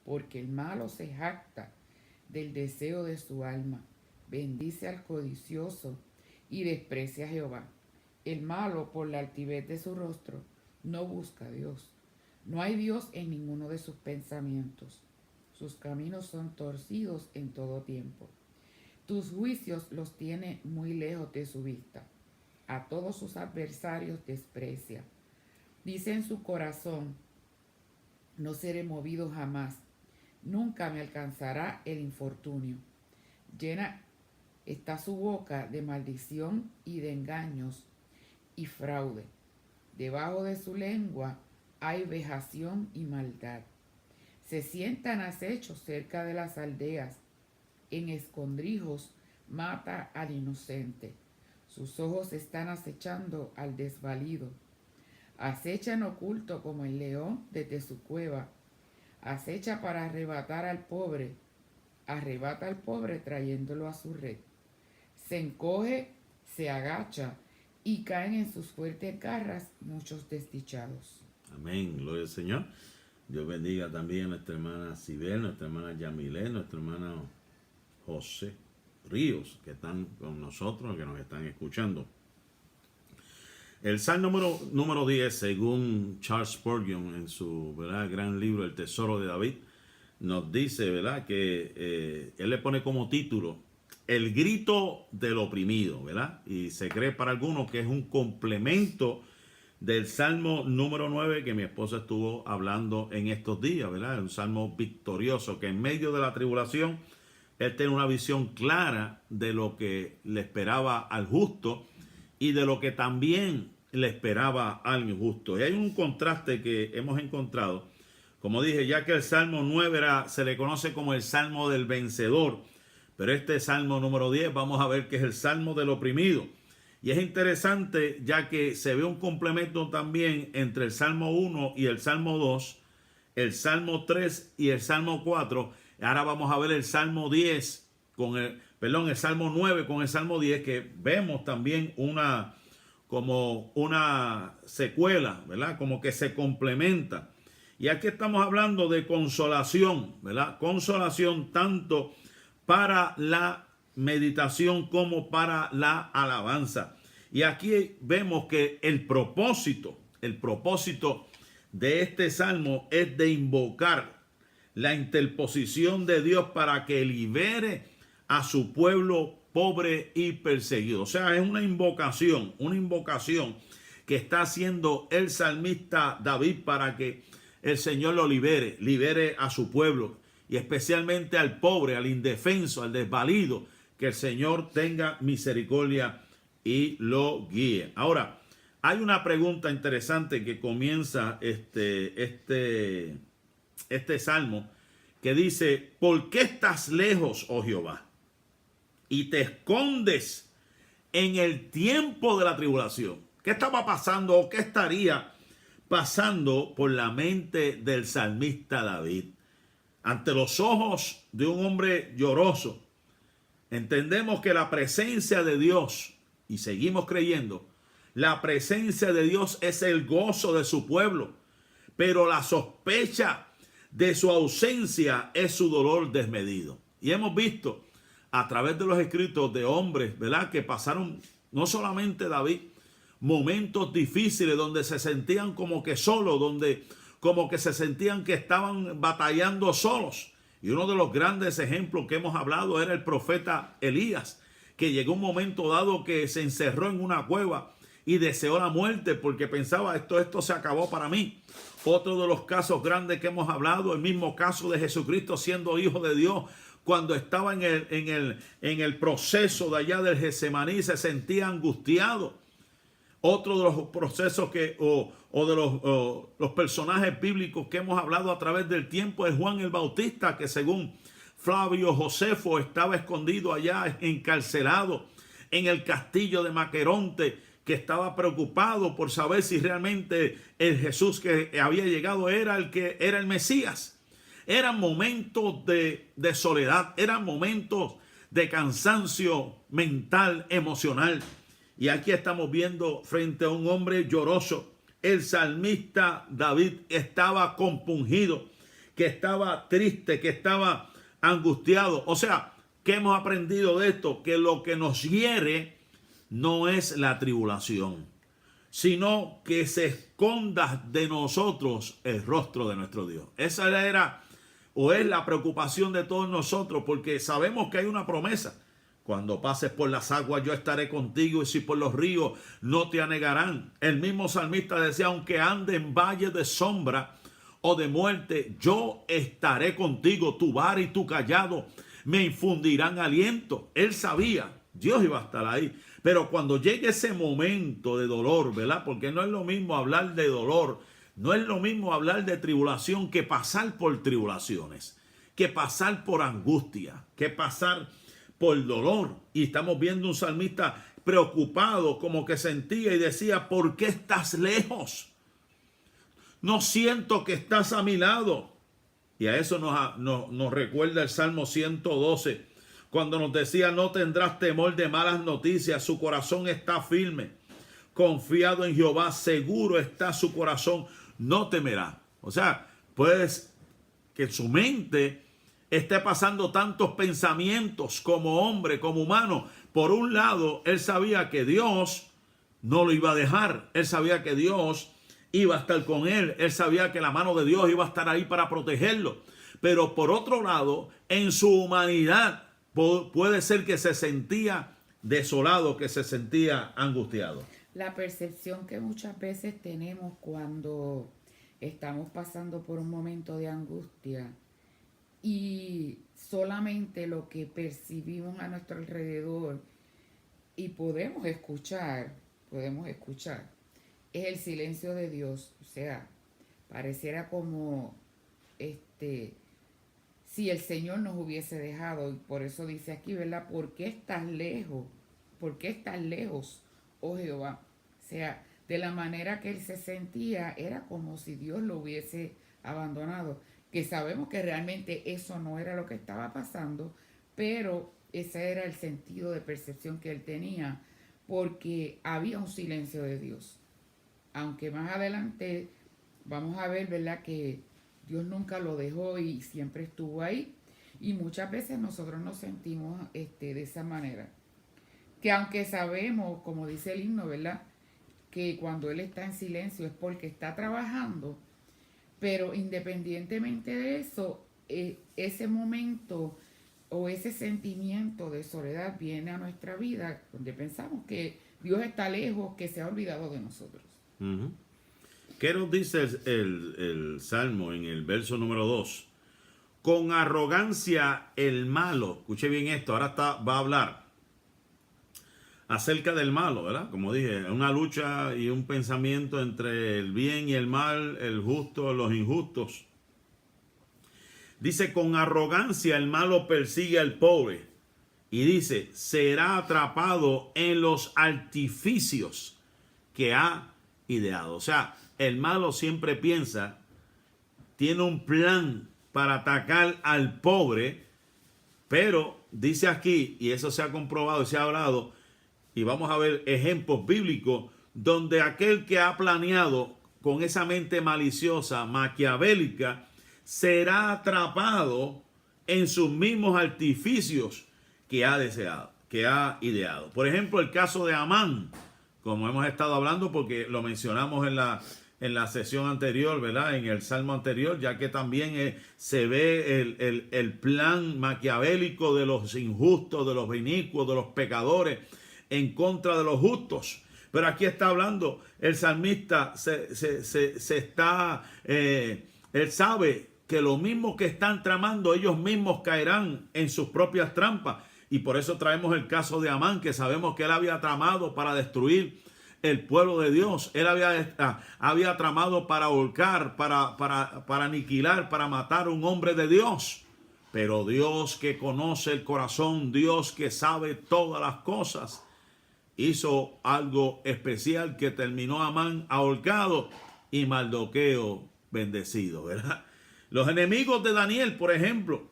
porque el malo se jacta del deseo de su alma, bendice al codicioso y desprecia a Jehová. El malo, por la altivez de su rostro, no busca a Dios. No hay Dios en ninguno de sus pensamientos. Sus caminos son torcidos en todo tiempo. Tus juicios los tiene muy lejos de su vista. A todos sus adversarios desprecia. Dice en su corazón, no seré movido jamás. Nunca me alcanzará el infortunio. Llena está su boca de maldición y de engaños y fraude. Debajo de su lengua hay vejación y maldad. Se sientan acechos cerca de las aldeas. En escondrijos mata al inocente. Sus ojos están acechando al desvalido. Acechan oculto como el león desde su cueva. Acecha para arrebatar al pobre. Arrebata al pobre trayéndolo a su red. Se encoge, se agacha y caen en sus fuertes garras muchos desdichados. Amén, gloria al Señor. Dios bendiga también a nuestra hermana Sibel, nuestra hermana Yamilé, nuestro hermano José Ríos, que están con nosotros, que nos están escuchando. El Salmo número 10, según Charles Spurgeon, en su gran libro El Tesoro de David, nos dice, ¿verdad?, que él le pone como título El grito del oprimido, ¿verdad? Y se cree para algunos que es un complemento del Salmo número 9 que mi esposa estuvo hablando en estos días, ¿verdad? Un salmo victorioso que en medio de la tribulación él tiene una visión clara de lo que le esperaba al justo y de lo que también le esperaba al injusto. Y hay un contraste que hemos encontrado. Como dije, ya que el Salmo 9 se le conoce como el Salmo del vencedor, pero este Salmo número 10 vamos a ver que es el Salmo del oprimido. Y es interesante ya que se ve un complemento también entre el Salmo 1 y el Salmo 2, el Salmo 3 y el Salmo 4. Ahora vamos a ver el Salmo 10 el Salmo 9 con el Salmo 10, que vemos también como una secuela, ¿verdad? Como que se complementa. Y aquí estamos hablando de consolación, ¿verdad? Consolación tanto para la meditación como para la alabanza. Y aquí vemos que el propósito de este salmo es de invocar la interposición de Dios para que libere a su pueblo pobre y perseguido. O sea, es una invocación que está haciendo el salmista David para que el Señor lo libere a su pueblo y especialmente al pobre, al indefenso, al desvalido, que el Señor tenga misericordia y lo guíe. Ahora, hay una pregunta interesante que comienza este salmo, que dice: ¿por qué estás lejos, oh Jehová, y te escondes en el tiempo de la tribulación? ¿Qué estaba pasando o qué estaría pasando por la mente del salmista David? Ante los ojos de un hombre lloroso, entendemos que la presencia de Dios, y seguimos creyendo, la presencia de Dios es el gozo de su pueblo, pero la sospecha de su ausencia es su dolor desmedido. Y hemos visto a través de los escritos de hombres, ¿verdad?, que pasaron, no solamente David, momentos difíciles donde se sentían como que solos, donde como que se sentían que estaban batallando solos. Y uno de los grandes ejemplos que hemos hablado era el profeta Elías, que llegó un momento dado que se encerró en una cueva y deseó la muerte porque pensaba, esto se acabó para mí. Otro de los casos grandes que hemos hablado, el mismo caso de Jesucristo siendo hijo de Dios, cuando estaba en el proceso de allá del Getsemaní, se sentía angustiado. Otro de los procesos de los personajes bíblicos que hemos hablado a través del tiempo es Juan el Bautista, que según Flavio Josefo estaba escondido allá, encarcelado en el castillo de Maqueronte, que estaba preocupado por saber si realmente el Jesús que había llegado era el Mesías. Eran momentos de soledad, eran momentos de cansancio mental, emocional. Y aquí estamos viendo frente a un hombre lloroso. El salmista David estaba compungido, que estaba triste, que estaba angustiado. O sea, ¿qué hemos aprendido de esto? Que lo que nos hiere no es la tribulación, sino que se esconda de nosotros el rostro de nuestro Dios. Esa era o es la preocupación de todos nosotros, porque sabemos que hay una promesa. Cuando pases por las aguas yo estaré contigo, y si por los ríos no te anegarán. El mismo salmista decía, aunque ande en valle de sombra o de muerte, yo estaré contigo, tu vara y tu cayado me infundirán aliento. Él sabía, Dios iba a estar ahí. Pero cuando llegue ese momento de dolor, ¿verdad? Porque no es lo mismo hablar de dolor, no es lo mismo hablar de tribulación que pasar por tribulaciones, que pasar por angustia, que pasar por dolor. Y estamos viendo un salmista preocupado, como que sentía y decía, ¿por qué estás lejos? No siento que estás a mi lado. Y a eso nos recuerda el Salmo 112, cuando nos decía, no tendrás temor de malas noticias, su corazón está firme, confiado en Jehová, seguro está su corazón, no temerá. O sea, pues que su mente esté pasando tantos pensamientos como hombre, como humano. Por un lado, él sabía que Dios no lo iba a dejar, él sabía que Dios iba a estar con él, él sabía que la mano de Dios iba a estar ahí para protegerlo. Pero por otro lado, en su humanidad, puede ser que se sentía desolado, que se sentía angustiado. La percepción que muchas veces tenemos cuando estamos pasando por un momento de angustia y solamente lo que percibimos a nuestro alrededor y podemos escuchar, es el silencio de Dios. O sea, pareciera como si el Señor nos hubiese dejado, y por eso dice aquí, ¿verdad? ¿Por qué estás lejos? ¿Por qué estás lejos, oh Jehová? O sea, de la manera que él se sentía, era como si Dios lo hubiese abandonado. Que sabemos que realmente eso no era lo que estaba pasando, pero ese era el sentido de percepción que él tenía, porque había un silencio de Dios. Aunque más adelante vamos a ver, ¿verdad?, que Dios nunca lo dejó y siempre estuvo ahí. Y muchas veces nosotros nos sentimos de esa manera. Que aunque sabemos, como dice el himno, ¿verdad?, que cuando Él está en silencio es porque está trabajando, pero independientemente de eso, ese momento o ese sentimiento de soledad viene a nuestra vida donde pensamos que Dios está lejos, que se ha olvidado de nosotros. Uh-huh. ¿Qué nos dice el Salmo en el verso número 2? Con arrogancia el malo, escuche bien esto, ahora va a hablar acerca del malo, ¿verdad? Como dije, una lucha y un pensamiento entre el bien y el mal, el justo, los injustos. Dice, con arrogancia el malo persigue al pobre. Y dice, será atrapado en los artificios que ha ideado. O sea, el malo siempre piensa, tiene un plan para atacar al pobre, pero dice aquí, y eso se ha comprobado y se ha hablado, y vamos a ver ejemplos bíblicos donde aquel que ha planeado con esa mente maliciosa, maquiavélica, será atrapado en sus mismos artificios que ha deseado, que ha ideado. Por ejemplo, el caso de Amán, como hemos estado hablando, porque lo mencionamos en la sesión anterior, ¿verdad? En el salmo anterior, ya que también se ve el plan maquiavélico de los injustos, de los inicuos, de los pecadores, en contra de los justos. Pero aquí está hablando, el salmista él sabe que lo mismo que están tramando, ellos mismos caerán en sus propias trampas. Y por eso traemos el caso de Amán, que sabemos que él había tramado para destruir el pueblo de Dios. Él había tramado para ahorcar, para aniquilar, para matar a un hombre de Dios. Pero Dios, que conoce el corazón, Dios que sabe todas las cosas, hizo algo especial que terminó Amán ahorcado y Mardoqueo bendecido, ¿verdad? Los enemigos de Daniel, por ejemplo,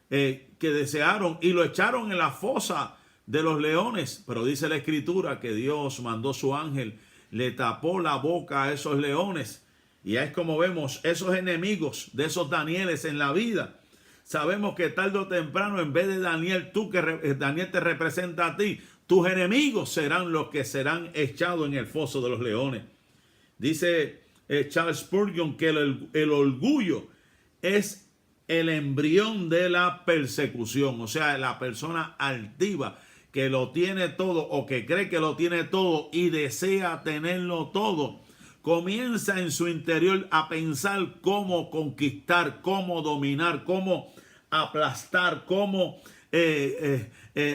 que desearon y lo echaron en la fosa de los leones, pero dice la escritura que Dios mandó su ángel, le tapó la boca a esos leones Y es como vemos esos enemigos de esos Danieles en la vida. Sabemos que tarde o temprano, en vez de Daniel, Daniel te representa a ti, tus enemigos serán los que serán echados en el foso de los leones. Dice Charles Spurgeon que el orgullo es el embrión de la persecución. O sea, la persona altiva que lo tiene todo o que cree que lo tiene todo y desea tenerlo todo, comienza en su interior a pensar cómo conquistar, cómo dominar, cómo aplastar, cómo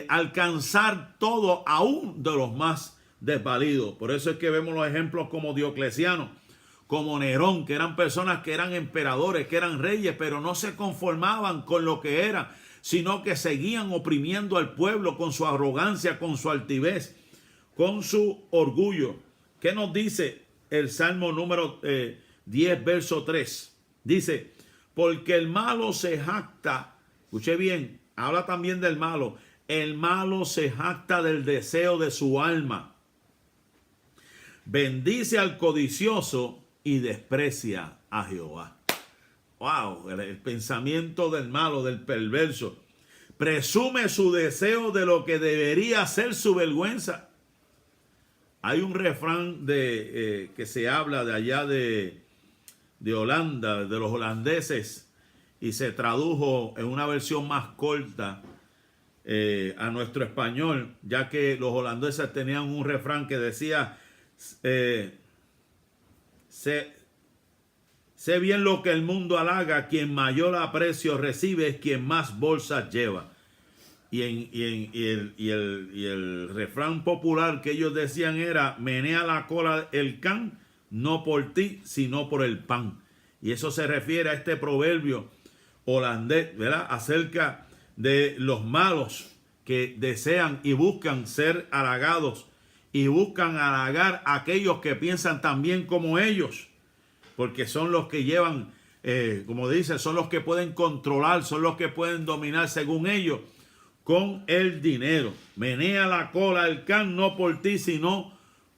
alcanzar todo, aún de los más desvalidos. Por eso es que vemos los ejemplos como Diocleciano, como Nerón, que eran personas que eran emperadores, que eran reyes, pero no se conformaban con lo que eran, sino que seguían oprimiendo al pueblo con su arrogancia, con su altivez, con su orgullo. ¿Qué nos dice el Salmo número 10, verso 3? Dice, porque el malo se jacta, escuche bien, habla también del malo, el malo se jacta del deseo de su alma, bendice al codicioso y desprecia a Jehová. Wow, el pensamiento del malo, del perverso. Presume su deseo de lo que debería ser su vergüenza. Hay un refrán que se habla de allá de Holanda, de los holandeses, y se tradujo en una versión más corta a nuestro español, ya que los holandeses tenían un refrán que decía, sé bien lo que el mundo halaga, quien mayor aprecio recibe es quien más bolsas lleva. Y el refrán popular que ellos decían era, menea la cola el can, no por ti, sino por el pan. Y eso se refiere a este proverbio holandés, ¿verdad?, acerca de los malos que desean y buscan ser halagados y buscan halagar a aquellos que piensan también como ellos, porque son los que llevan, como dice, son los que pueden controlar, son los que pueden dominar según ellos con el dinero. Menea la cola el can, no por ti, sino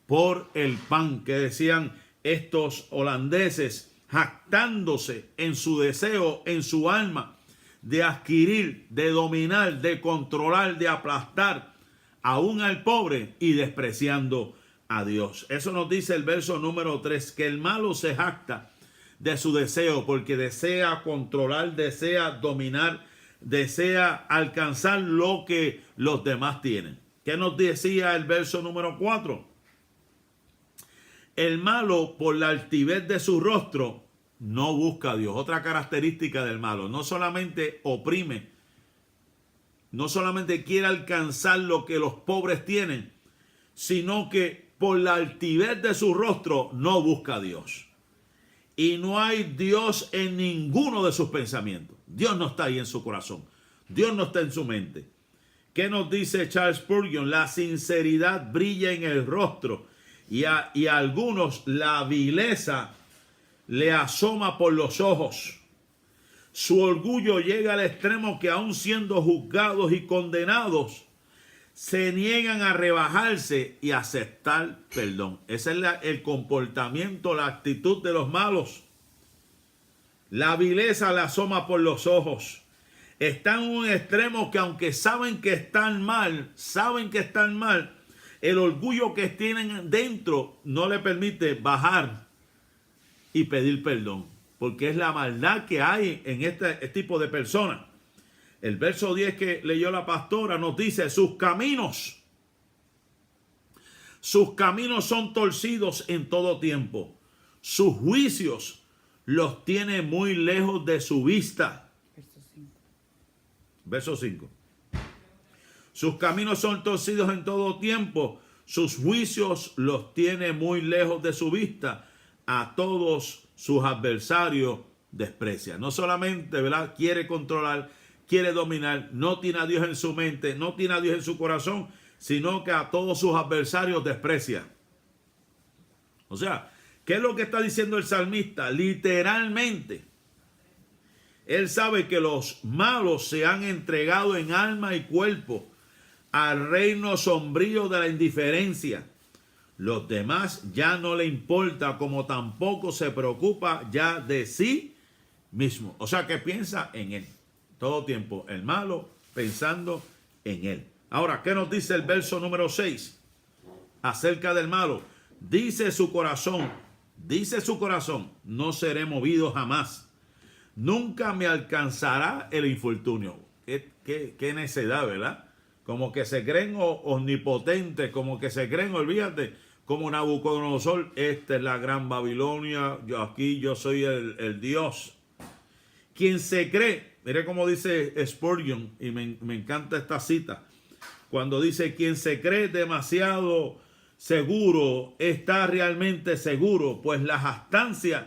por el pan, que decían estos holandeses, jactándose en su deseo, en su alma, de adquirir, de dominar, de controlar, de aplastar aún al pobre y despreciando a Dios. Eso nos dice el verso número 3, que el malo se jacta de su deseo porque desea controlar, desea dominar, desea alcanzar lo que los demás tienen. ¿Qué nos decía el verso número 4? El malo, por la altivez de su rostro, no busca a Dios. Otra característica del malo, no solamente oprime, no solamente quiere alcanzar lo que los pobres tienen, sino que por la altivez de su rostro no busca a Dios. Y no hay Dios en ninguno de sus pensamientos. Dios no está ahí en su corazón. Dios no está en su mente. ¿Qué nos dice Charles Spurgeon? La sinceridad brilla en el rostro y a algunos la vileza le asoma por los ojos. Su orgullo llega al extremo que aun siendo juzgados y condenados, se niegan a rebajarse y aceptar perdón. Ese es el comportamiento, la actitud de los malos. La vileza le asoma por los ojos. Están en un extremo que aunque saben que están mal, el orgullo que tienen dentro no le permite bajar y pedir perdón, porque es la maldad que hay en este tipo de personas. El verso 10 que leyó la pastora nos dice, sus caminos son torcidos en todo tiempo. Sus juicios los tiene muy lejos de su vista. Verso 5. Sus caminos son torcidos en todo tiempo. Sus juicios los tiene muy lejos de su vista. A todos sus adversarios desprecia. No solamente, ¿verdad?, quiere controlar, quiere dominar, no tiene a Dios en su mente, no tiene a Dios en su corazón, sino que a todos sus adversarios desprecia. O sea, ¿qué es lo que está diciendo el salmista? Literalmente, él sabe que los malos se han entregado en alma y cuerpo al reino sombrío de la indiferencia. Los demás ya no le importa, como tampoco se preocupa ya de sí mismo. O sea que piensa en él. Todo tiempo el malo pensando en él. Ahora, ¿qué nos dice el verso número 6? Acerca del malo. Dice su corazón, no seré movido jamás. Nunca me alcanzará el infortunio. Qué necedad, ¿verdad? Como que se creen omnipotentes, como que se creen, olvídate, como Nabucodonosor, esta es la gran Babilonia, yo soy el Dios. Quien se cree, mire cómo dice Spurgeon, y me encanta esta cita, cuando dice, quien se cree demasiado seguro está realmente seguro, pues las astancias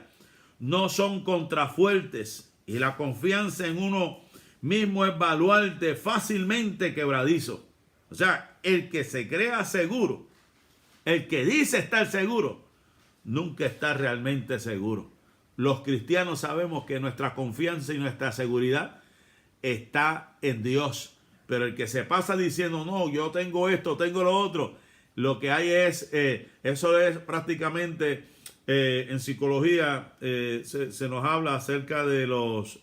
no son contrafuertes y la confianza en uno mismo es baluarte fácilmente quebradizo. O sea, el que se crea seguro, el que dice estar seguro, nunca está realmente seguro. Los cristianos sabemos que nuestra confianza y nuestra seguridad está en Dios. Pero el que se pasa diciendo, no, yo tengo esto, tengo lo otro, lo que hay es, eso es prácticamente, en psicología, se nos habla acerca de los,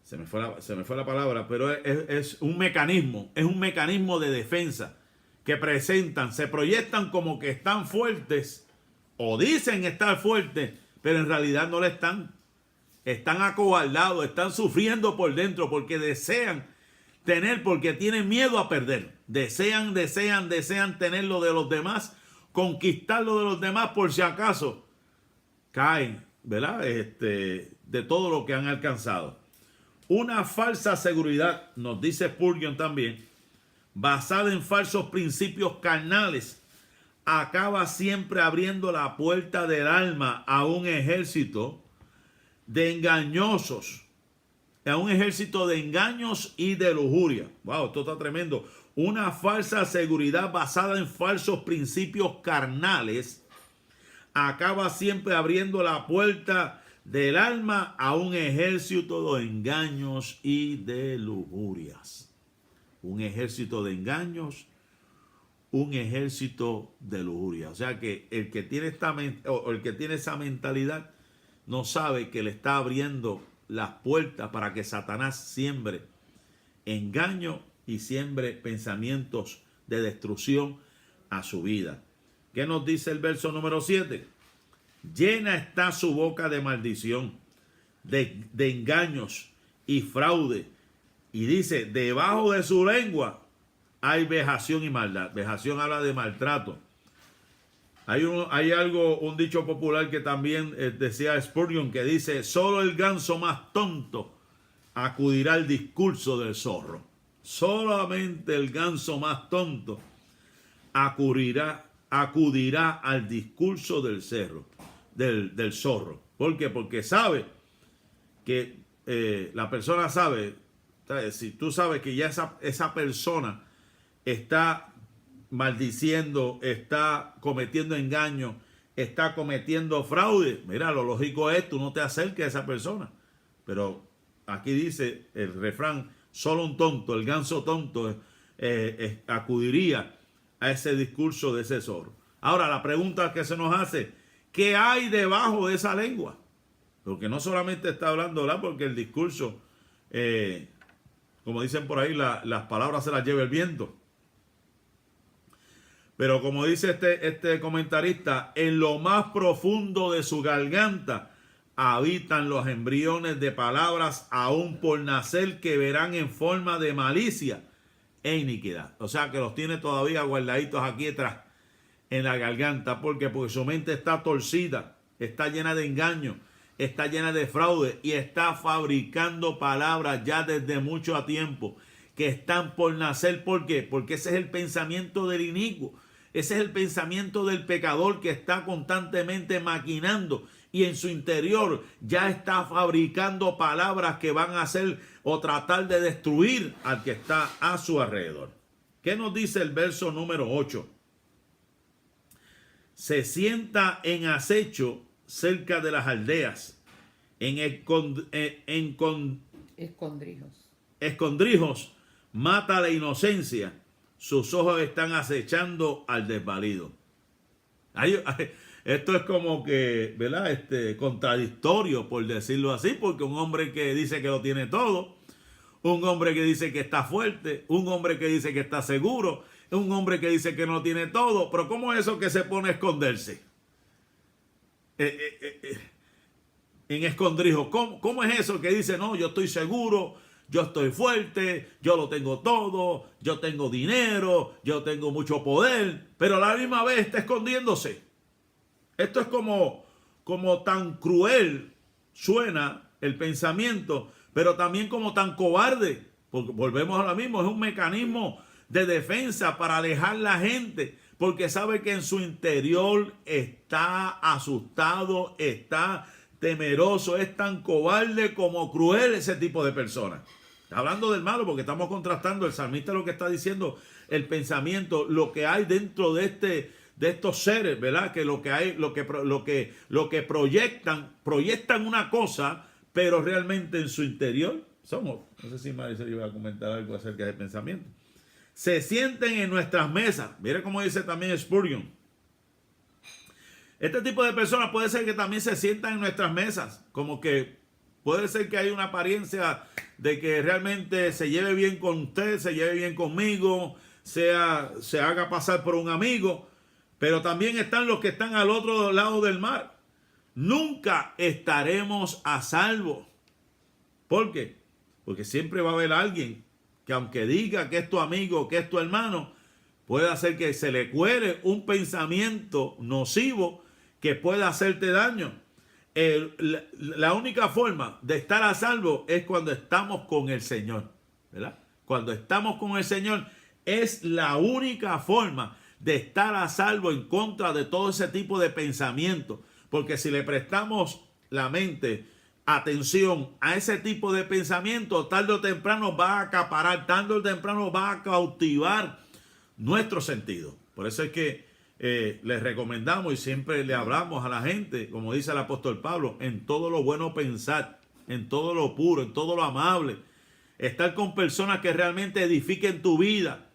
se me fue la palabra, pero es un mecanismo de defensa que presentan, se proyectan como que están fuertes o dicen estar fuertes, pero en realidad no lo están. Están acobardados, están sufriendo por dentro porque desean tener, porque tienen miedo a perder. Desean tener lo de los demás, conquistar lo de los demás por si acaso caen, ¿verdad? De todo lo que han alcanzado. Una falsa seguridad, nos dice Spurgeon también, basada en falsos principios carnales, acaba siempre abriendo la puerta del alma a un ejército de engañosos, a un ejército de engaños y de lujuria. Wow, esto está tremendo. Una falsa seguridad basada en falsos principios carnales acaba siempre abriendo la puerta del alma a un ejército de engaños y de lujurias. Un ejército de engaños, un ejército de lujuria. O sea que el que tiene esa mentalidad no sabe que le está abriendo las puertas para que Satanás siembre engaño y siembre pensamientos de destrucción a su vida. ¿Qué nos dice el verso número 7? Llena está su boca de maldición, de engaños y fraude. Y dice, debajo de su lengua hay vejación y maldad. Vejación habla de maltrato. Hay un dicho popular que también decía Spurgeon, que dice, solo el ganso más tonto acudirá al discurso del zorro. Solamente el ganso más tonto acudirá al discurso del zorro. ¿Por qué? Porque sabe que la persona sabe, si tú sabes que ya esa persona está maldiciendo, está cometiendo engaño, está cometiendo fraude, mira, lo lógico es, tú no te acerques a esa persona. Pero aquí dice el refrán, solo un tonto, el ganso tonto, acudiría a ese discurso de ese zorro. Ahora, la pregunta que se nos hace, ¿qué hay debajo de esa lengua? Porque no solamente está hablando, ¿verdad? Porque el discurso, como dicen por ahí, las palabras se las lleva el viento. Pero como dice este comentarista, en lo más profundo de su garganta habitan los embriones de palabras aún por nacer que verán en forma de malicia e iniquidad. O sea que los tiene todavía guardaditos aquí atrás en la garganta. Porque su mente está torcida, está llena de engaño, está llena de fraude y está fabricando palabras ya desde mucho tiempo que están por nacer. ¿Por qué? Porque ese es el pensamiento del inicuo. Ese es el pensamiento del pecador que está constantemente maquinando y en su interior ya está fabricando palabras que van a hacer o tratar de destruir al que está a su alrededor. ¿Qué nos dice el verso número 8? Se sienta en acecho cerca de las aldeas, en escondrijos, mata la inocencia, sus ojos están acechando al desvalido. Esto es como que, ¿verdad? Contradictorio, por decirlo así, porque un hombre que dice que lo tiene todo, un hombre que dice que está fuerte, un hombre que dice que está seguro, un hombre que dice que no tiene todo, pero ¿cómo es eso que se pone a esconderse? En escondrijo. ¿Cómo es eso que dice, no, yo estoy seguro, yo estoy fuerte, yo lo tengo todo, yo tengo dinero, yo tengo mucho poder, pero a la misma vez está escondiéndose? Esto es como tan cruel suena el pensamiento, pero también como tan cobarde, porque volvemos a lo mismo, es un mecanismo de defensa para alejar a la gente, porque sabe que en su interior está asustado, está temeroso, es tan cobarde como cruel ese tipo de personas. Hablando del malo, porque estamos contrastando, el salmista lo que está diciendo, el pensamiento, lo que hay dentro de estos seres, ¿verdad? Que lo que hay, lo que proyectan una cosa, pero realmente en su interior somos. No sé si Marisol iba a comentar algo acerca del pensamiento. Se sienten en nuestras mesas. Mire cómo dice también Spurgeon. Este tipo de personas puede ser que también se sientan en nuestras mesas, como que puede ser que hay una apariencia de que realmente se lleve bien con usted, se lleve bien conmigo, se haga pasar por un amigo, pero también están los que están al otro lado del mar. Nunca estaremos a salvo. ¿Por qué? Porque siempre va a haber alguien que, aunque diga que es tu amigo, que es tu hermano, puede hacer que se le cuele un pensamiento nocivo que pueda hacerte daño. La única forma de estar a salvo es cuando estamos con el Señor, ¿verdad? Cuando estamos con el Señor es la única forma de estar a salvo en contra de todo ese tipo de pensamiento. Porque si le prestamos la mente, atención a ese tipo de pensamiento, tarde o temprano va a acaparar, tarde o temprano va a cautivar nuestro sentido. Por eso es que les recomendamos y siempre le hablamos a la gente, como dice el apóstol Pablo, en todo lo bueno pensar, en todo lo puro, en todo lo amable. Estar con personas que realmente edifiquen tu vida,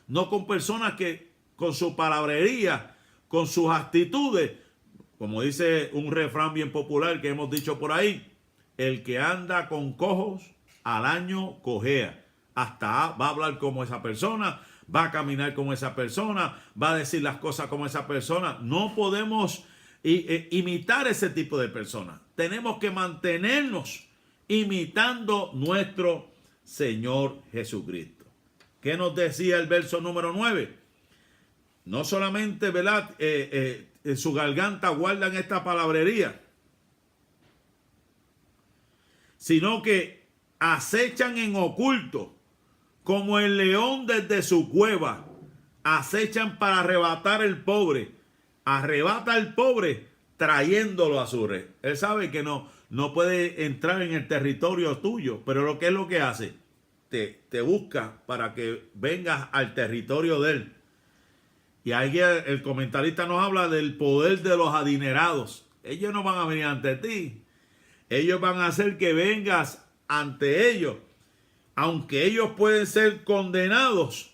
no con personas que con su palabrería, con sus actitudes, como dice un refrán bien popular que hemos dicho por ahí, el que anda con cojos al año cojea. Hasta va a hablar como esa persona, va a caminar como esa persona, va a decir las cosas como esa persona. No podemos imitar ese tipo de personas. Tenemos que mantenernos imitando nuestro Señor Jesucristo. ¿Qué nos decía el verso número 9? No solamente, ¿verdad? En su garganta guardan esta palabrería, sino que acechan en oculto, como el león desde su cueva, acechan para arrebatar el pobre. Arrebata al pobre trayéndolo a su red. Él sabe que no puede entrar en el territorio tuyo, pero lo que hace, te busca para que vengas al territorio de él. Y ahí el comentarista nos habla del poder de los adinerados. Ellos no van a venir ante ti. Ellos van a hacer que vengas ante ellos. Aunque ellos pueden ser condenados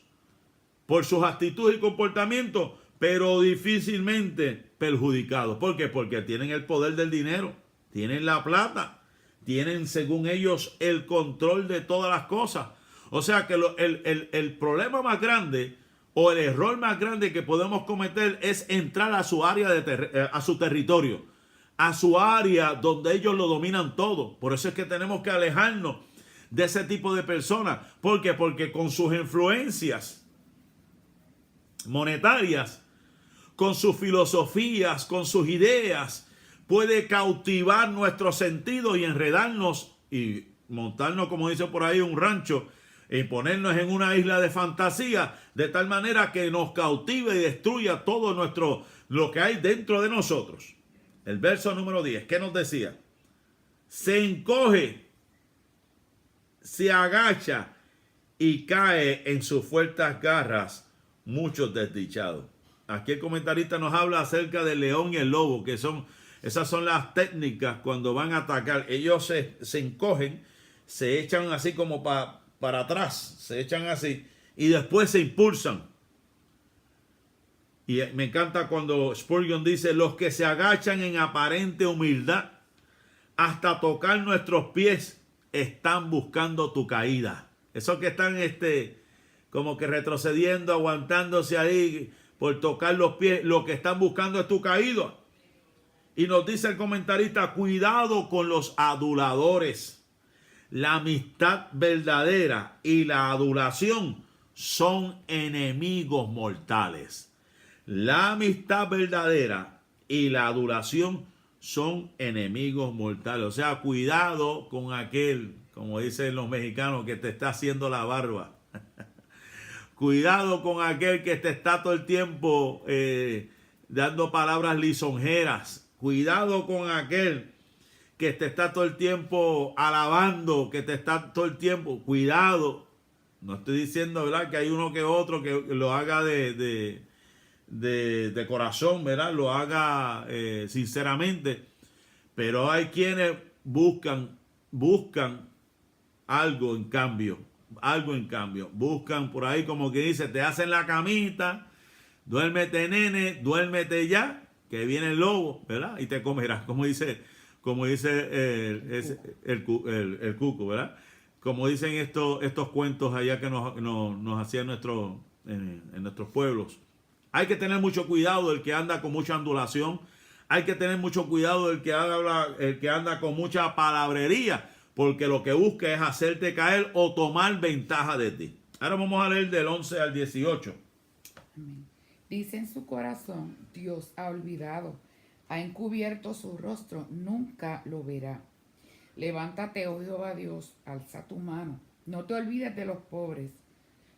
por sus actitudes y comportamientos, pero difícilmente perjudicados. ¿Por qué? Porque tienen el poder del dinero, tienen la plata, tienen, según ellos, el control de todas las cosas. O sea que el problema más grande o el error más grande que podemos cometer es entrar a su área, a su territorio, a su área donde ellos lo dominan todo. Por eso es que tenemos que alejarnos de ese tipo de personas. ¿Por qué? Porque con sus influencias monetarias, con sus filosofías, con sus ideas, puede cautivar nuestros sentidos y enredarnos y montarnos, como dice por ahí, un rancho y ponernos en una isla de fantasía, de tal manera que nos cautive y destruya todo lo que hay dentro de nosotros. El verso número 10, ¿qué nos decía? Se encoge, se agacha y cae en sus fuertes garras muchos desdichados. Aquí el comentarista nos habla acerca del león y el lobo, que esas son las técnicas cuando van a atacar. Ellos se encogen, se echan así como para atrás, se echan así y después se impulsan. Y me encanta cuando Spurgeon dice, los que se agachan en aparente humildad hasta tocar nuestros pies están buscando tu caída. Esos que están como que retrocediendo, aguantándose ahí por tocar los pies, lo que están buscando es tu caída. Y nos dice el comentarista, cuidado con los aduladores. La amistad verdadera y la adulación son enemigos mortales. La amistad verdadera y la adulación son enemigos mortales. O sea, cuidado con aquel, como dicen los mexicanos, que te está haciendo la barba. Cuidado con aquel que te está todo el tiempo dando palabras lisonjeras. Cuidado con aquel que te está todo el tiempo alabando, que te está todo el tiempo. Cuidado. No estoy diciendo, ¿verdad?, que hay uno que otro que lo haga de corazón, ¿verdad? Lo haga sinceramente. Pero hay quienes buscan algo en cambio. Buscan por ahí, como que dice, te hacen la camita, duérmete nene, duérmete ya, que viene el lobo, ¿verdad? Y te comerás, como dice el cuco, ¿verdad? Como dicen estos cuentos allá que nos hacían en nuestros pueblos. Hay que tener mucho cuidado del que anda con mucha ondulación. Hay que tener mucho cuidado del que anda con mucha palabrería, porque lo que busca es hacerte caer o tomar ventaja de ti. Ahora vamos a leer del 11 al 18. Amén. Dice en su corazón, Dios ha olvidado, ha encubierto su rostro, nunca lo verá. Levántate, oh Jehová Dios, alza tu mano. No te olvides de los pobres.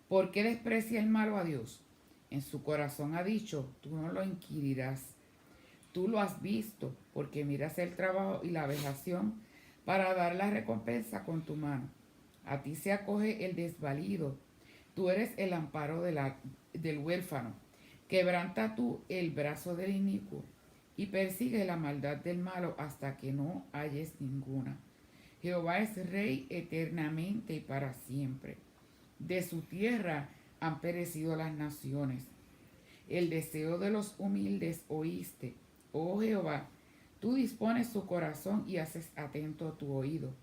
¿Por qué desprecia el malo a Dios? En su corazón ha dicho, tú no lo inquirirás. Tú lo has visto, porque miras el trabajo y la vejación para dar la recompensa con tu mano. A ti se acoge el desvalido. Tú eres el amparo del huérfano. Quebranta tú el brazo del inicuo y persigue la maldad del malo hasta que no halles ninguna. Jehová es rey eternamente y para siempre. De su tierra han perecido las naciones. El deseo de los humildes oíste. Oh Jehová, tú dispones su corazón y haces atento tu oído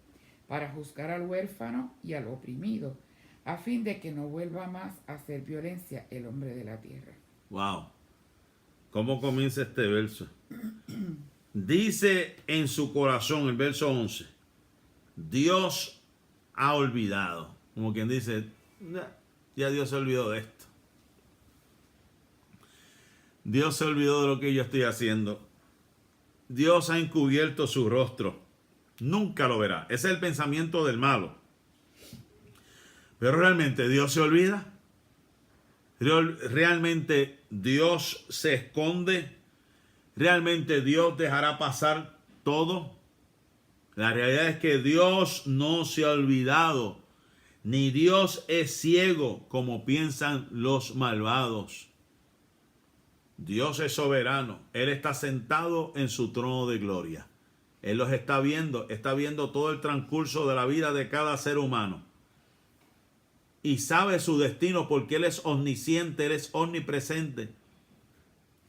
para juzgar al huérfano y al oprimido, a fin de que no vuelva más a hacer violencia el hombre de la tierra. Wow. ¿Cómo comienza este verso? Dice en su corazón, el verso 11, Dios ha olvidado. Como quien dice, ya Dios se olvidó de esto. Dios se olvidó de lo que yo estoy haciendo. Dios ha encubierto su rostro. Nunca lo verá. Ese es el pensamiento del malo. Pero realmente Dios se olvida. Realmente Dios se esconde. Realmente Dios dejará pasar todo. La realidad es que Dios no se ha olvidado. Ni Dios es ciego como piensan los malvados. Dios es soberano. Él está sentado en su trono de gloria. Él los está viendo todo el transcurso de la vida de cada ser humano. Y sabe su destino porque Él es omnisciente, Él es omnipresente.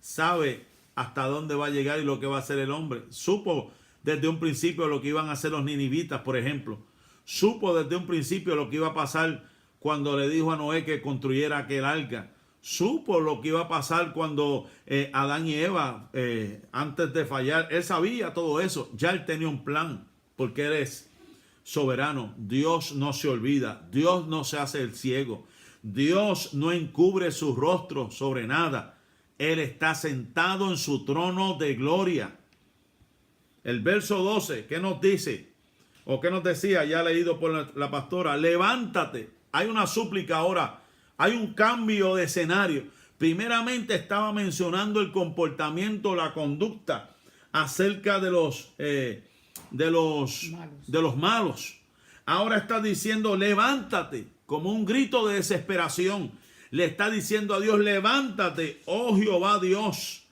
Sabe hasta dónde va a llegar y lo que va a hacer el hombre. Supo desde un principio lo que iban a hacer los ninivitas, por ejemplo. Supo desde un principio lo que iba a pasar cuando le dijo a Noé que construyera aquel arca. Supo lo que iba a pasar cuando Adán y Eva, antes de fallar, él sabía todo eso. Ya él tenía un plan, porque él es soberano. Dios no se olvida. Dios no se hace el ciego. Dios no encubre su rostro sobre nada. Él está sentado en su trono de gloria. El verso 12, ¿qué nos dice? O qué nos decía, ya leído por la pastora. Levántate. Hay una súplica ahora. Hay un cambio de escenario. Primeramente estaba mencionando el comportamiento, la conducta acerca de los malos. Ahora está diciendo levántate, como un grito de desesperación. Le está diciendo a Dios, levántate, oh Jehová Dios,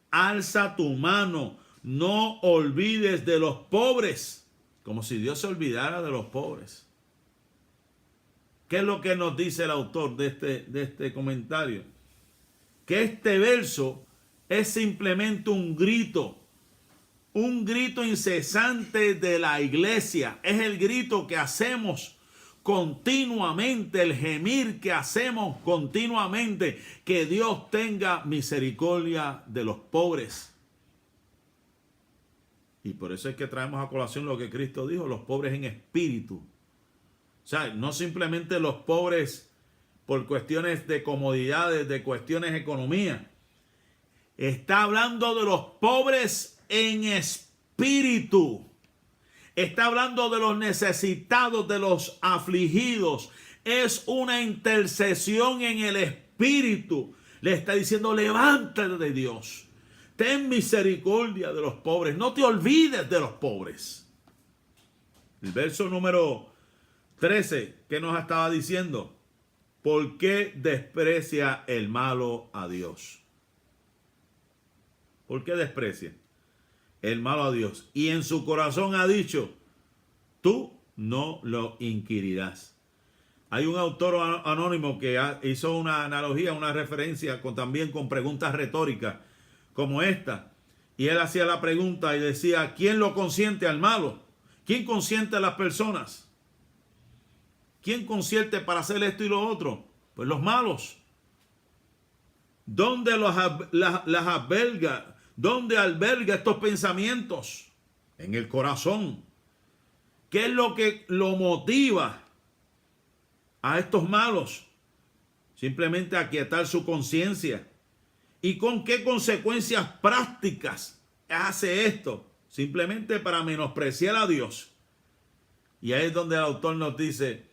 alza tu mano, no olvides de los pobres. Como si Dios se olvidara de los pobres. ¿Qué es lo que nos dice el autor de este comentario? Que este verso es simplemente un grito incesante de la iglesia. Es el grito que hacemos continuamente, el gemir que hacemos continuamente, que Dios tenga misericordia de los pobres. Y por eso es que traemos a colación lo que Cristo dijo, los pobres en espíritu. O sea, no simplemente los pobres por cuestiones de comodidades, de cuestiones de economía. Está hablando de los pobres en espíritu. Está hablando de los necesitados, de los afligidos. Es una intercesión en el espíritu. Le está diciendo, levántate de Dios. Ten misericordia de los pobres. No te olvides de los pobres. El verso número 13, ¿qué nos estaba diciendo? ¿Por qué desprecia el malo a Dios? ¿Por qué desprecia el malo a Dios? Y en su corazón ha dicho, tú no lo inquirirás. Hay un autor anónimo que hizo una analogía, una referencia también con preguntas retóricas como esta. Y él hacía la pregunta y decía, ¿quién lo consiente al malo? ¿Quién consiente a las personas? ¿Quién consiente para hacer esto y lo otro? Pues los malos. ¿Dónde las alberga? ¿Dónde alberga estos pensamientos? En el corazón. ¿Qué es lo que lo motiva a estos malos? Simplemente aquietar su conciencia. ¿Y con qué consecuencias prácticas hace esto? Simplemente para menospreciar a Dios. Y ahí es donde el autor nos dice,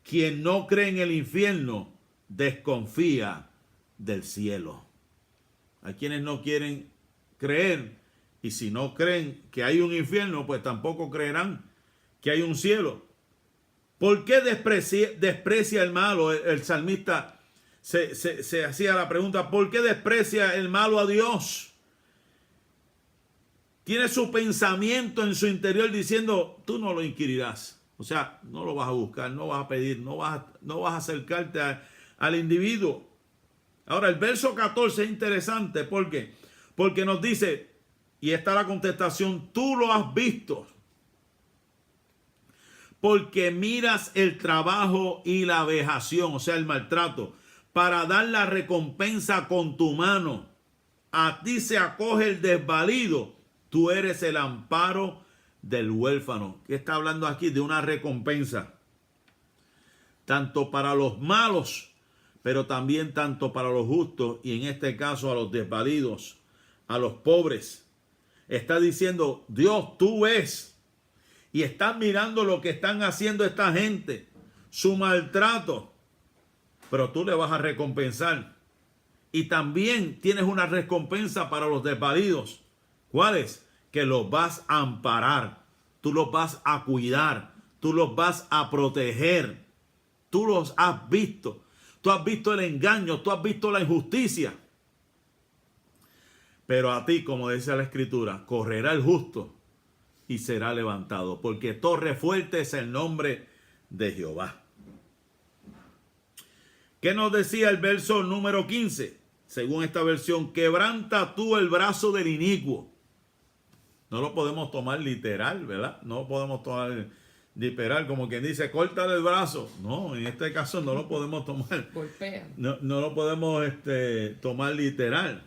quien no cree en el infierno desconfía del cielo. Hay quienes no quieren creer, y si no creen que hay un infierno, pues tampoco creerán que hay un cielo. ¿Por qué desprecia el malo? El salmista se hacía la pregunta, ¿por qué desprecia el malo a Dios? Tiene su pensamiento en su interior diciendo, tú no lo inquirirás. O sea, no lo vas a buscar, no vas a pedir, no vas a acercarte al individuo. Ahora, el verso 14 es interesante. ¿Por qué? Porque nos dice, y está la contestación, tú lo has visto. Porque miras el trabajo y la vejación, o sea, el maltrato, para dar la recompensa con tu mano. A ti se acoge el desvalido. Tú eres el amparo del huérfano. ¿Qué está hablando aquí? De una recompensa. Tanto para los malos, pero también tanto para los justos. Y en este caso a los desvalidos, a los pobres. Está diciendo, Dios, tú ves. Y estás mirando lo que están haciendo esta gente. Su maltrato. Pero tú le vas a recompensar. Y también tienes una recompensa para los desvalidos. ¿Cuál es? Que los vas a amparar, tú los vas a cuidar, tú los vas a proteger. Tú los has visto. Tú has visto el engaño, tú has visto la injusticia. Pero a ti, como dice la Escritura, correrá el justo y será levantado, porque torre fuerte es el nombre de Jehová. ¿Qué nos decía el verso número 15? Según esta versión, quebranta tú el brazo del inicuo. No lo podemos tomar literal, ¿verdad? No lo podemos tomar literal, como quien dice, córtale el brazo. No, en este caso no lo podemos tomar. Golpea. No lo podemos tomar literal.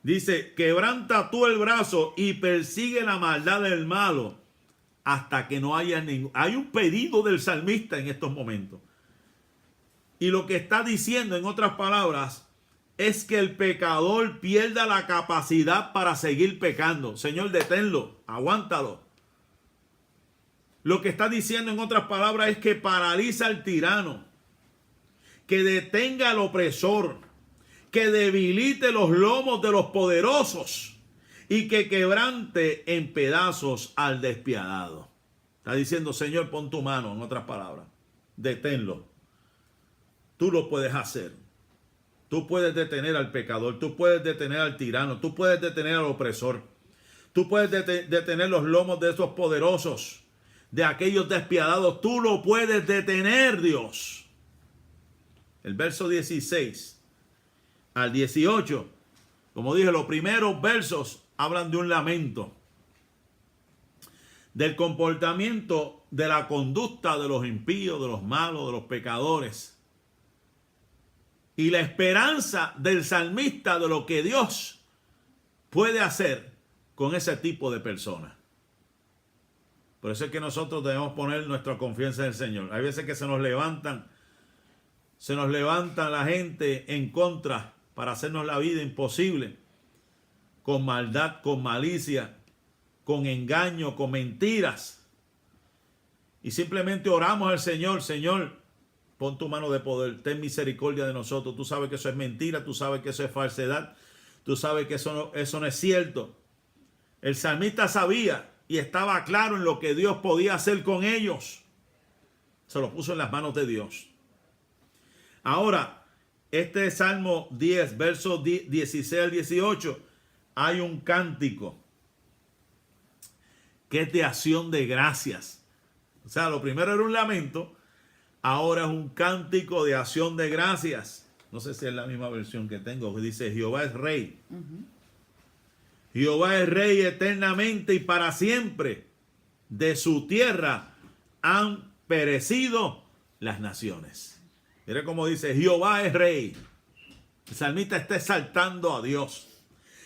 Dice, quebranta tú el brazo y persigue la maldad del malo hasta que no haya ningún... Hay un pedido del salmista en estos momentos. Y lo que está diciendo, en otras palabras, es que el pecador pierda la capacidad para seguir pecando. Señor, deténlo, aguántalo. Lo que está diciendo, en otras palabras, es que paraliza al tirano, que detenga al opresor, que debilite los lomos de los poderosos y que quebrante en pedazos al despiadado. Está diciendo, Señor, pon tu mano, en otras palabras, deténlo. Tú lo puedes hacer. Tú puedes detener al pecador, tú puedes detener al tirano, tú puedes detener al opresor. Tú puedes detener los lomos de esos poderosos. de aquellos despiadados. Tú lo puedes detener, Dios. El verso 16 al 18, como dije, los primeros versos hablan de un lamento, del comportamiento, de la conducta de los impíos, de los malos, de los pecadores, y la esperanza del salmista de lo que Dios puede hacer con ese tipo de personas. Por eso es que nosotros debemos poner nuestra confianza en el Señor. Hay veces que se nos levantan la gente en contra para hacernos la vida imposible, con maldad, con malicia, con engaño, con mentiras. Y simplemente oramos al Señor: Señor, pon tu mano de poder, ten misericordia de nosotros. Tú sabes que eso es mentira, tú sabes que eso es falsedad, tú sabes que eso no es cierto. El salmista sabía y estaba claro en lo que Dios podía hacer con ellos. Se lo puso en las manos de Dios. Ahora, este Salmo 10, versos 16 al 18, hay un cántico que es de acción de gracias. O sea, lo primero era un lamento, ahora es un cántico de acción de gracias. No sé si es la misma versión que tengo, que dice: Jehová es rey. Jehová es rey eternamente y para siempre. De su tierra han perecido las naciones. Mire cómo dice: Jehová es rey. El salmista está exaltando a Dios.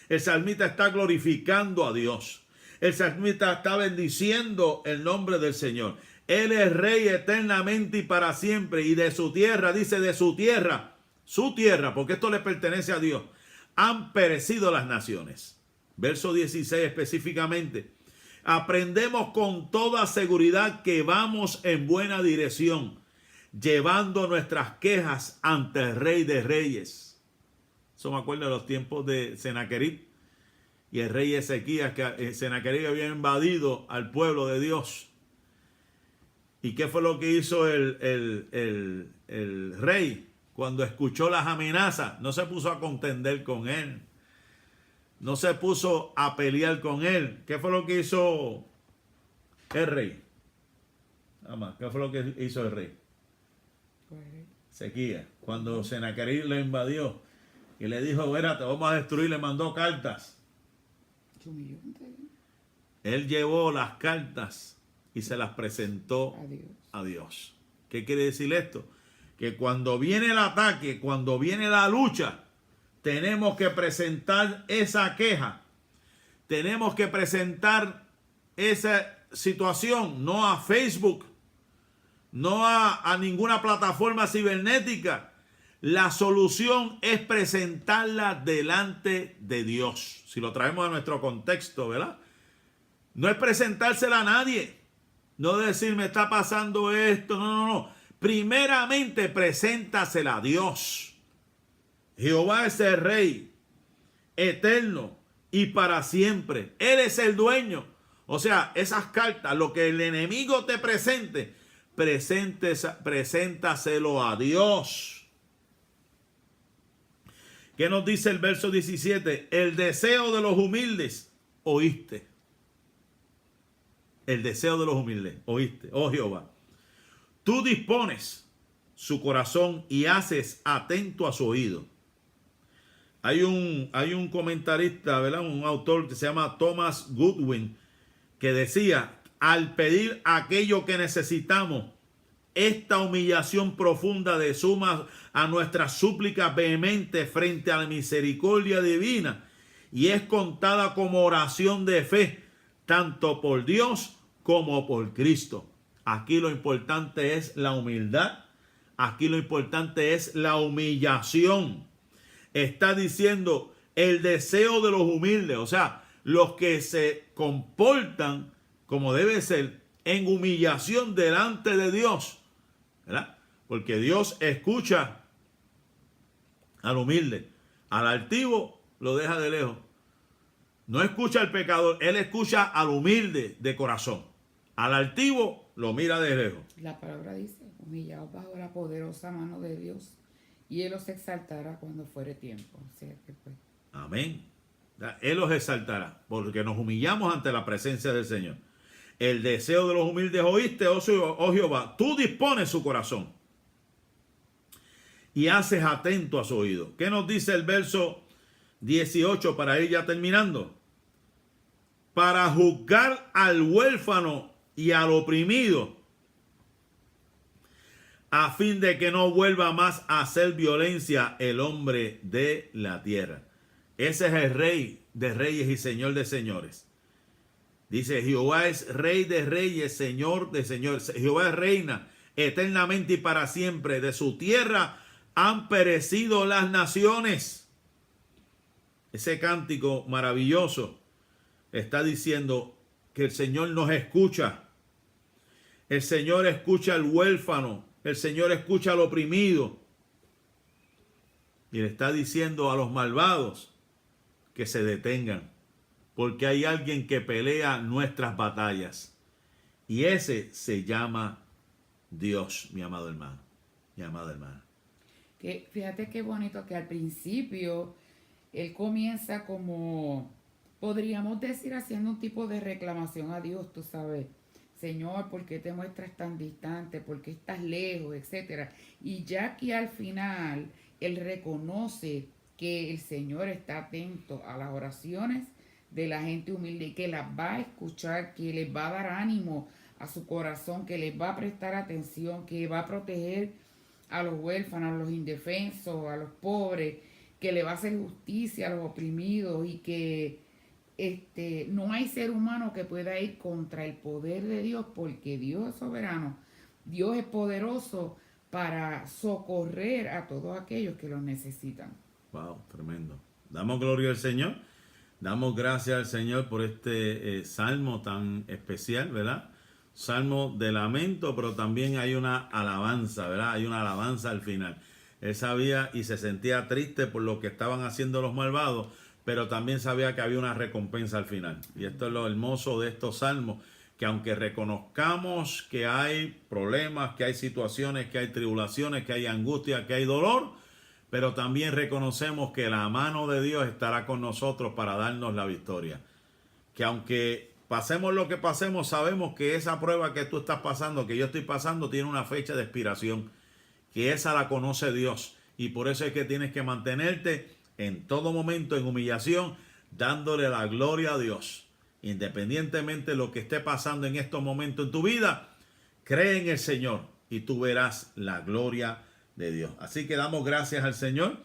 El salmista está glorificando a Dios. El salmista está bendiciendo el nombre del Señor. Él es rey eternamente y para siempre. Y de su tierra, dice, de su tierra, porque esto le pertenece a Dios, han perecido las naciones. Verso 16 específicamente: aprendemos con toda seguridad que vamos en buena dirección, llevando nuestras quejas ante el Rey de Reyes. Eso me acuerdo de los tiempos de Senaquerib y el rey Ezequías, que Senaquerib había invadido al pueblo de Dios. ¿Y qué fue lo que hizo el rey cuando escuchó las amenazas? No se puso a contender con él, no se puso a pelear con él. ¿Qué fue lo que hizo el rey? Nada más, ¿qué fue lo que hizo el rey? Ezequías, cuando Senaquerib lo invadió y le dijo: "Verá, te vamos a destruir", le mandó cartas. Él llevó las cartas y se las presentó a Dios. ¿Qué quiere decir esto? Que cuando viene el ataque, cuando viene la lucha, tenemos que presentar esa queja. Tenemos que presentar esa situación, no a Facebook, no a ninguna plataforma cibernética. La solución es presentarla delante de Dios. Si lo traemos a nuestro contexto, ¿verdad? No es presentársela a nadie. No decir: me está pasando esto. No. Primeramente, preséntasela a Dios. Jehová es el Rey eterno y para siempre. Él es el dueño. O sea, esas cartas, lo que el enemigo te presente, preséntaselo a Dios. ¿Qué nos dice el verso 17? El deseo de los humildes oíste. El deseo de los humildes oíste, oh Jehová. Tú dispones su corazón y haces atento a su oído. Hay un comentarista, ¿verdad? Un autor que se llama Thomas Goodwin, que decía: al pedir aquello que necesitamos, esta humillación profunda de suma a nuestras súplicas vehementes frente a la misericordia divina, y es contada como oración de fe, tanto por Dios como por Cristo. Aquí lo importante es la humildad. Aquí lo importante es la humillación. Está diciendo el deseo de los humildes, o sea, los que se comportan como debe ser en humillación delante de Dios, ¿verdad? Porque Dios escucha al humilde. Al altivo lo deja de lejos. No escucha al pecador, él escucha al humilde de corazón. Al altivo lo mira de lejos. La palabra dice: humillaos bajo la poderosa mano de Dios, y Él os exaltará cuando fuere tiempo. O sea que pues. Amén. Él los exaltará porque nos humillamos ante la presencia del Señor. El deseo de los humildes oíste, oh Jehová, tú dispones su corazón y haces atento a su oído. ¿Qué nos dice el verso 18 para ir ya terminando? Para juzgar al huérfano y al oprimido, a fin de que no vuelva más a hacer violencia el hombre de la tierra. Ese es el Rey de reyes y Señor de señores. Dice, Jehová es Rey de reyes, Señor de señores. Jehová reina eternamente y para siempre. De su tierra han perecido las naciones. Ese cántico maravilloso está diciendo que el Señor nos escucha. El Señor escucha al huérfano. El Señor escucha al oprimido. Y le está diciendo a los malvados que se detengan, porque hay alguien que pelea nuestras batallas. Y ese se llama Dios, mi amado hermano, mi amada hermana. Que fíjate qué bonito que al principio él comienza como, podríamos decir, haciendo un tipo de reclamación a Dios, tú sabes. Señor, ¿por qué te muestras tan distante? ¿Por qué estás lejos? Etcétera. Y ya que al final él reconoce que el Señor está atento a las oraciones de la gente humilde, que las va a escuchar, que les va a dar ánimo a su corazón, que les va a prestar atención, que va a proteger a los huérfanos, a los indefensos, a los pobres, que le va a hacer justicia a los oprimidos y que no hay ser humano que pueda ir contra el poder de Dios, porque Dios es soberano, Dios es poderoso para socorrer a todos aquellos que lo necesitan. Wow, tremendo. Damos gloria al Señor. Damos gracias al Señor por este salmo tan especial, ¿verdad? Salmo de lamento, pero también hay una alabanza, ¿verdad? Hay una alabanza al final. Él sabía y se sentía triste por lo que estaban haciendo los malvados, pero también sabía que había una recompensa al final. Y esto es lo hermoso de estos salmos, que aunque reconozcamos que hay problemas, que hay situaciones, que hay tribulaciones, que hay angustia, que hay dolor, pero también reconocemos que la mano de Dios estará con nosotros para darnos la victoria. Que aunque pasemos lo que pasemos, sabemos que esa prueba que tú estás pasando, que yo estoy pasando, tiene una fecha de expiración, que esa la conoce Dios. Y por eso es que tienes que mantenerte en todo momento en humillación, dándole la gloria a Dios. Independientemente de lo que esté pasando en estos momentos en tu vida, cree en el Señor y tú verás la gloria de Dios. Así que damos gracias al Señor.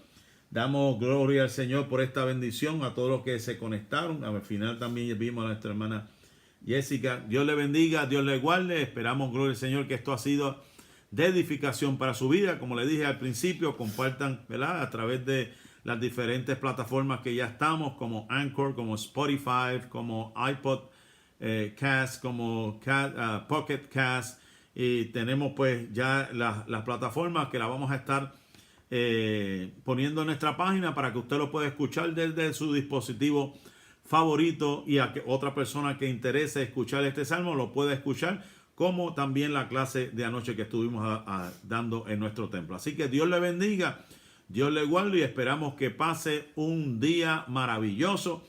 Damos gloria al Señor por esta bendición, a todos los que se conectaron. Al final también vimos a nuestra hermana Jessica. Dios le bendiga, Dios le guarde. Esperamos, gloria al Señor, que esto ha sido de edificación para su vida. Como le dije al principio, compartan, ¿verdad?, a través de las diferentes plataformas que ya estamos, como Anchor, como Spotify, como iPod Cast, como Pocket Cast. Y tenemos pues ya las plataformas que las vamos a estar poniendo en nuestra página para que usted lo pueda escuchar desde su dispositivo favorito, y a que otra persona que interese escuchar este salmo lo pueda escuchar, como también la clase de anoche que estuvimos dando en nuestro templo. Así que Dios le bendiga, Dios le guarde, y esperamos que pase un día maravilloso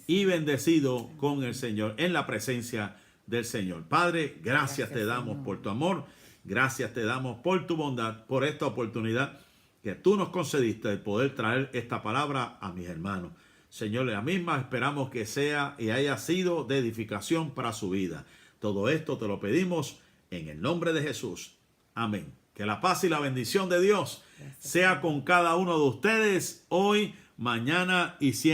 y bendecido con el Señor, en la presencia del Señor. Padre, gracias te damos, Señor, por tu amor, gracias te damos por tu bondad, por esta oportunidad que tú nos concediste de poder traer esta palabra a mis hermanos. Señor, la misma esperamos que sea y haya sido de edificación para su vida. Todo esto te lo pedimos en el nombre de Jesús. Amén. Que la paz y la bendición de Dios sea con cada uno de ustedes hoy, mañana y siempre.